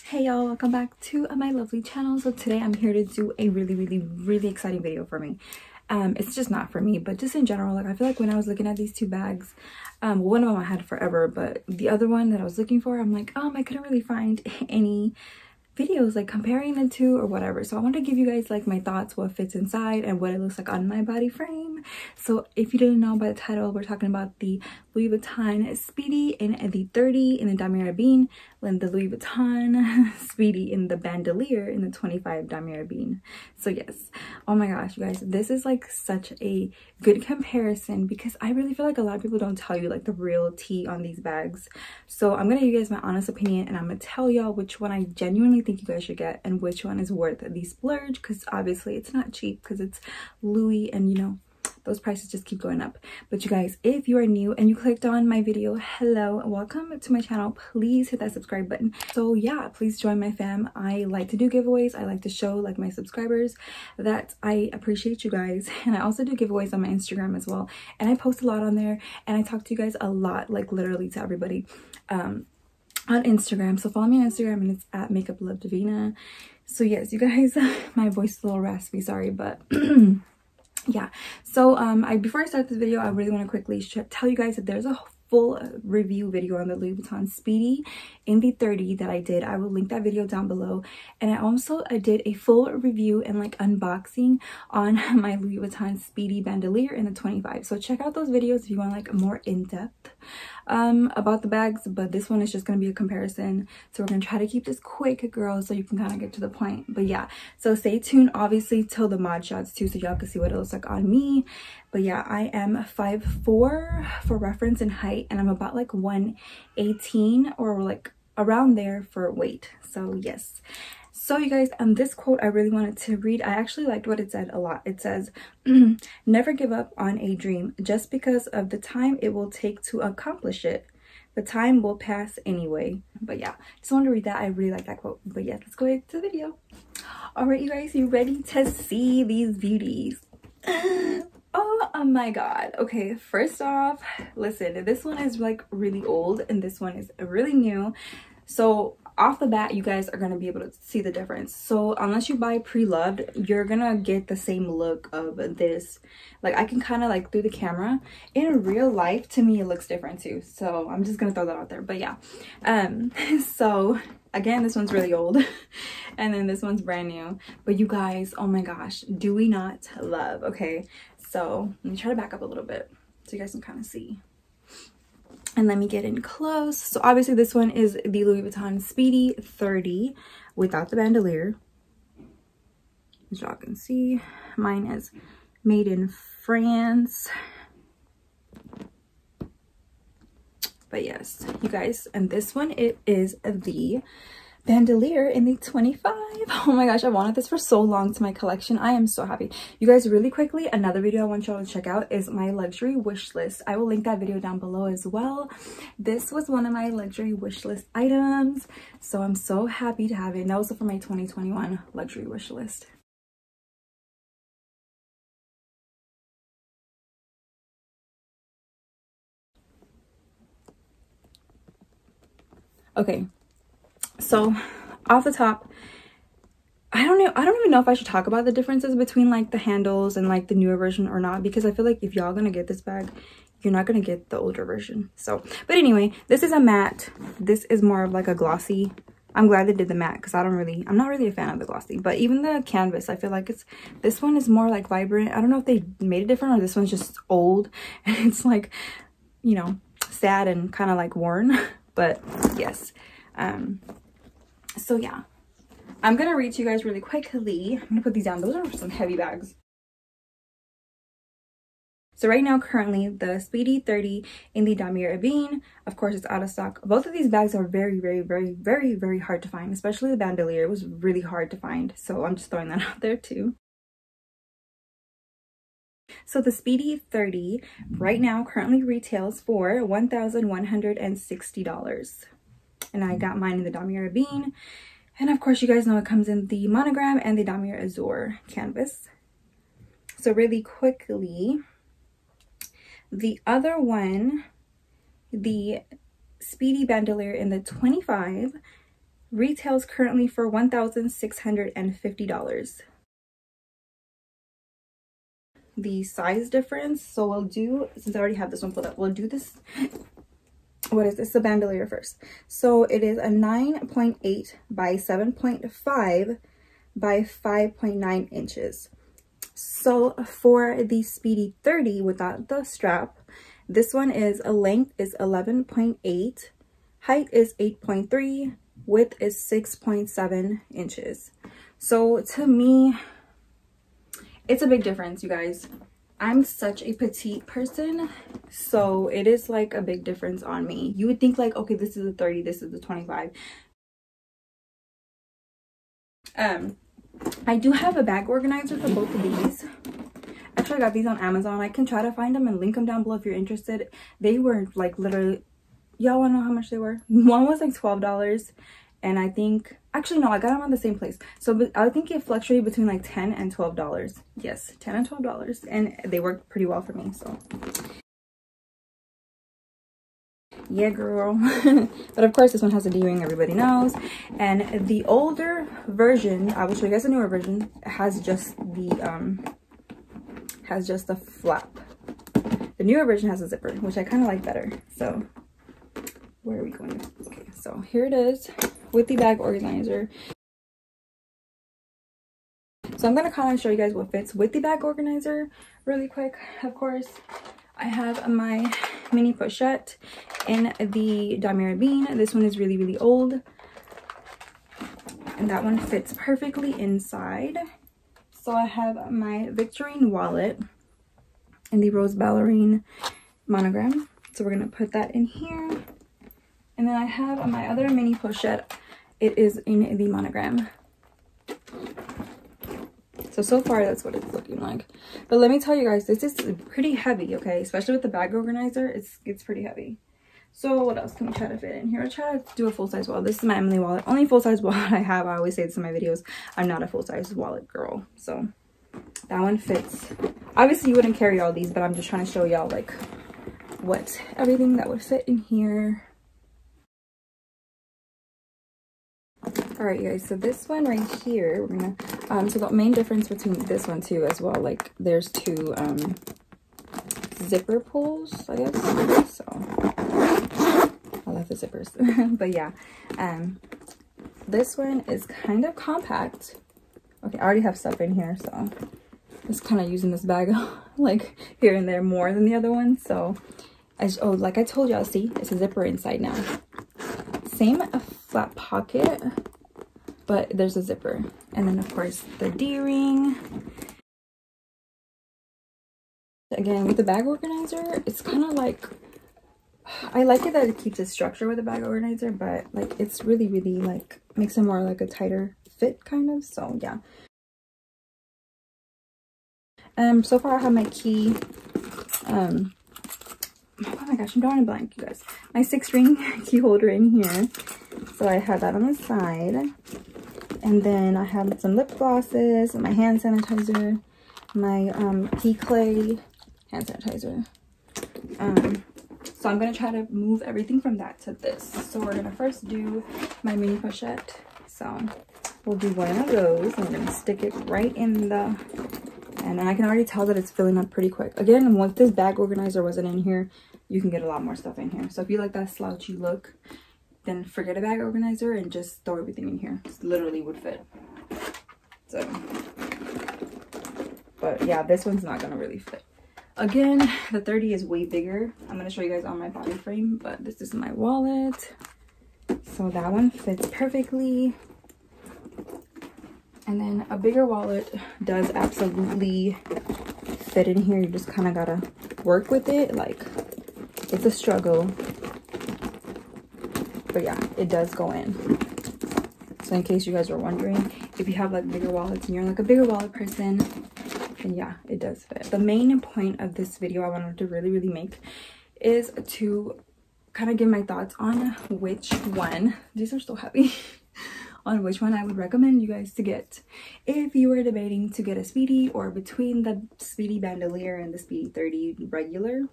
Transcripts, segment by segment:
Hey y'all, welcome back to my lovely channel. So today I'm here to do a really exciting video for me. It's just not for me, but just in general. Like, I feel like when I was looking at these two bags, one of them I had forever, but the other one that I was looking for, I'm like, I couldn't really find any videos like comparing the two or whatever. So I want to give you guys like my thoughts, what fits inside and what it looks like on my body frame. So if you didn't know by the title, we're talking about the Louis Vuitton Speedy in the 30 in the Damier Ebene, and the Louis Vuitton Speedy in the Bandolier in the 25 Damier Ebene. So yes, oh my gosh, you guys, this is like such a good comparison because I really feel like a lot of people don't tell you like the real tea on these bags. So I'm gonna give you guys my honest opinion, and I'm gonna tell y'all which one I genuinely think you guys should get and which one is worth the splurge, because obviously it's not cheap because it's Louis, and you know those prices just keep going up. But you guys, if you are new and you clicked on my video, hello, welcome to my channel. Please hit that subscribe button. So yeah, please join my fam. I like to do giveaways. I like to show like my subscribers that I appreciate you guys, and I also do giveaways on my Instagram as well, and I post a lot on there, and I talk to you guys a lot, like literally to everybody on Instagram. So follow me on Instagram, and it's at Makeup Love Divina. So yes, you guys, my voice is a little raspy, sorry, but yeah. So before I start this video, I really want to quickly tell you guys that there's a full review video on the Louis Vuitton Speedy in the 30 that I did. I will link that video down below, and I did a full review and like unboxing on my Louis Vuitton Speedy Bandolier in the 25. So check out those videos if you want like more in-depth about the bags, but this one is just going to be a comparison. So we're going to try to keep this quick, girls, so you can kind of get to the point. But yeah, so stay tuned obviously till the mod shots too, so y'all can see what it looks like on me. But yeah, I am 5'4" for reference in height, and I'm about like 118 or like around there for weight. So yes. So you guys, this quote I really wanted to read. I actually liked what it said a lot. It says, never give up on a dream just because of the time it will take to accomplish it. The time will pass anyway. But yeah, just wanted to read that. I really like that quote. But yeah, let's go into the video. All right, you guys, you ready to see these beauties? Oh my god. Okay, first off, listen, this one is like really old and this one is really new. So off the bat, you guys are going to be able to see the difference. So unless you buy pre-loved, you're gonna get the same look of this. Like, I can kind of like through the camera, in real life to me it looks different too, so I'm just gonna throw that out there. But yeah, so again, this one's really old and then this one's brand new. But you guys, oh my gosh, do we not love? Okay, so let me try to back up a little bit so you guys can kind of see. And let me get in close. So obviously this one is the Louis Vuitton Speedy 30 without the bandolier. As y'all can see, mine is made in France. But yes, you guys, and this one, it is the Bandolier in the 25. Oh my gosh, I wanted this for so long to my collection. I am so happy. You guys, really quickly, another video I want y'all to check out is my luxury wish list. I will link that video down below as well. This was one of my luxury wish list items, so I'm so happy to have it. And that was for my 2021 luxury wish list. Okay, so off the top, I don't even know if I should talk about the differences between like the handles and like the newer version or not, because I feel like if y'all gonna get this bag, you're not gonna get the older version. So, but anyway, this is a matte. This is more of like a glossy. I'm glad they did the matte because I'm not really a fan of the glossy. But even the canvas, I feel like this one is more like vibrant. I don't know if they made it different or this one's just old and it's like, you know, sad and kind of like worn. But yes, so yeah, I'm gonna read to you guys really quickly. I'm gonna put these down. Those are some heavy bags. So right now, currently, the Speedy 30 in the Damier Ebene, of course, it's out of stock. Both of these bags are very hard to find, especially the Bandolier. It was really hard to find, so I'm just throwing that out there too. So the Speedy 30 right now currently retails for $1,160. And I got mine in the Damier Ebene. And of course, you guys know it comes in the monogram and the Damier Azur canvas. So really quickly, The other one, the Speedy Bandolier in the 25, retails currently for $1,650. The size difference, so we'll do, since I already have this one pulled up, we'll do this. What is this? The bandolier first. So it is a 9.8 by 7.5 by 5.9 inches. So for the Speedy 30 without the strap, this one is a length is 11.8, height is 8.3, width is 6.7 inches. So to me, it's a big difference, you guys. I'm such a petite person, so it is like a big difference on me. You would think like, okay, this is the 30, this is the 25. I do have a bag organizer for both of these. Actually, I got these on Amazon. I can try to find them and link them down below if you're interested. They were like literally, y'all wanna know how much they were? One was like $12, and I think, actually no, I got them on the same place. So I think it fluctuated between like $10 and $12. Yes, $10 and $12, and they worked pretty well for me, so. Yeah, girl. But of course, this one has a D-ring, everybody knows. And the older version, I will show you guys the newer version, has just the flap. The newer version has a zipper, which I kind of like better. So where are we going? Okay, so here it is with the bag organizer. So I'm going to kind of show you guys what fits with the bag organizer really quick. Of course, I have my mini pochette in the Damier Ebene. This one is really, really old, and that one fits perfectly inside. So I have my Victorine wallet in the Rose Ballerine monogram. So we're going to put that in here. And then I have my other mini pochette. It is in the monogram. So far that's what it's looking like. But let me tell you guys, this is pretty heavy, okay? Especially with the bag organizer, it's pretty heavy. So what else can we try to fit in here? I'll try to do a full-size wallet. This is my Emily wallet. Only full-size wallet I have. I always say this in my videos. I'm not a full-size wallet girl. So that one fits. Obviously you wouldn't carry all these, but I'm just trying to show y'all like what everything that would fit in here. All right, guys, so this one right here, we're gonna so the main difference between this one too as well, like there's two zipper pulls, I guess. So I love the zippers. But yeah, this one is kind of compact. Okay, I already have stuff in here, so just kind of using this bag like here and there more than the other one. So oh, like I told y'all, see, it's a zipper inside now. Same flat pocket, but there's a zipper. And then of course the D-ring. Again, with the bag organizer, it's kind of like, I like it that it keeps its structure with the bag organizer, but like it's really, really like makes it more like a tighter fit kind of. So yeah. So far I have my key. Oh my gosh, I'm drawing a blank, you guys. My 6-ring key holder in here. So I have that on the side. And then I have some lip glosses, my hand sanitizer, my key clay hand sanitizer. So I'm gonna try to move everything from that to this. So we're gonna first do my mini pochette. So we'll do one of those and we're gonna stick it right in the, and I can already tell that it's filling up pretty quick. Again, once this bag organizer wasn't in here, you can get a lot more stuff in here. So if you like that slouchy look, then forget a bag organizer and just throw everything in here. It literally would fit. So, but yeah, this one's not gonna really fit. Again, the 30 is way bigger. I'm gonna show you guys on my body frame, but this is my wallet. So that one fits perfectly. And then a bigger wallet does absolutely fit in here. You just kind of gotta work with it. Like, it's a struggle. But yeah, it does go in. So in case you guys were wondering, if you have like bigger wallets and you're like a bigger wallet person, then yeah, it does fit. The main point of this video I wanted to really make is to kind of give my thoughts on which one, these are so heavy, on which one I would recommend you guys to get if you were debating to get a Speedy or between the Speedy Bandolier and the Speedy 30 regular.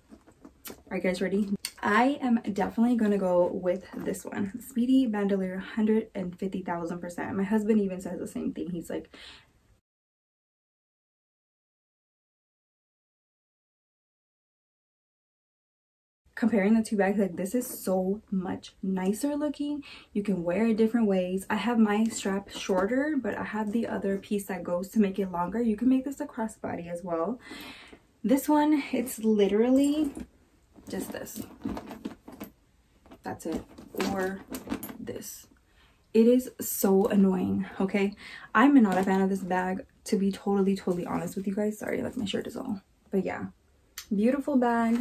Are you guys ready? I am definitely gonna go with this one, Speedy Bandolier, 150,000%. My husband even says the same thing. He's like, comparing the two bags, like this is so much nicer looking. You can wear it different ways. I have my strap shorter, but I have the other piece that goes to make it longer. You can make this a crossbody as well. This one, it's literally just this. That's it. Or this. It is so annoying, okay? I'm not a fan of this bag, to be totally honest with you guys. Sorry, like my shirt is all. But yeah, beautiful bag.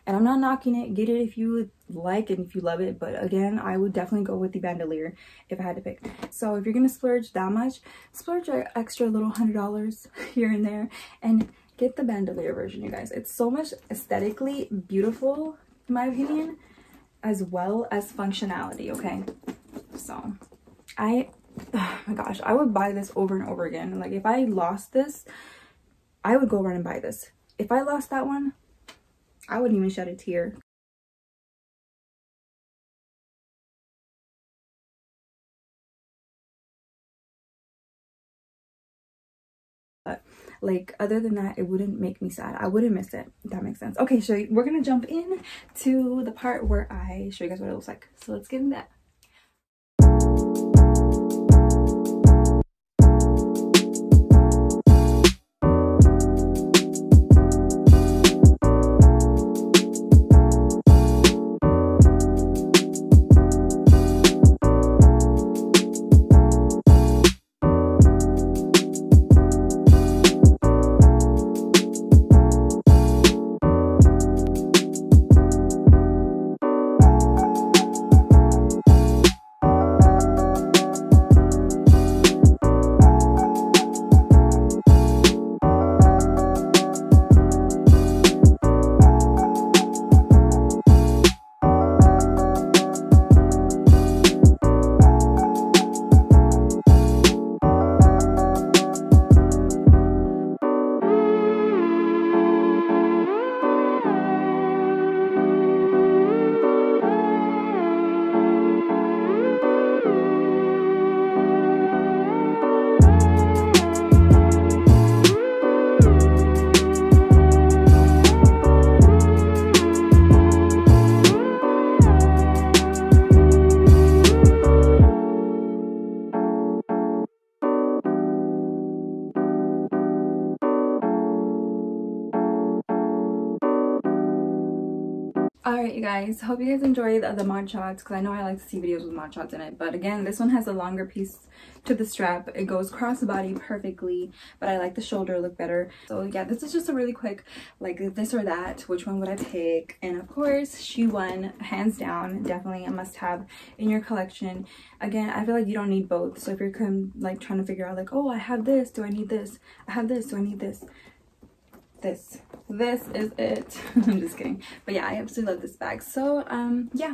And I'm not knocking it. Get it if you like it, if you love it. But again, I would definitely go with the Bandolier if I had to pick. So if you're gonna splurge that much, splurge an extra little $100 here and there and get the Bandolier version, you guys. It's so much aesthetically beautiful, in my opinion, as well as functionality, okay? So oh my gosh, I would buy this over and over again. Like if I lost this, I would go run and buy this. If I lost that one, I wouldn't even shed a tear. But like other than that, it wouldn't make me sad. I wouldn't miss it, if that makes sense. Okay, so we're gonna jump in to the part where I show you guys what it looks like. So let's get into that. Alright you guys, hope you guys enjoyed the mod shots, because I know I like to see videos with mod shots in it. But again, this one has a longer piece to the strap. It goes crossbody perfectly, but I like the shoulder look better. So yeah, this is just a really quick like this or that, which one would I pick. And of course she won hands down, definitely a must have in your collection. Again, I feel like you don't need both. So if you're like trying to figure out like, oh, I have this, do I need this? I have this, do I need this? This is it. I'm just kidding, but yeah, I absolutely love this bag. So yeah,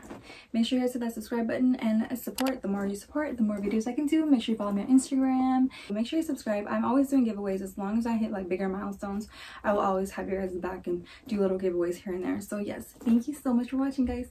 make sure you guys hit that subscribe button and support. The more you support, the more videos I can do. Make sure you follow me on Instagram. Make sure you subscribe. I'm always doing giveaways. As long as I hit like bigger milestones, I will always have your guys back and do little giveaways here and there. So yes, thank you so much for watching, guys.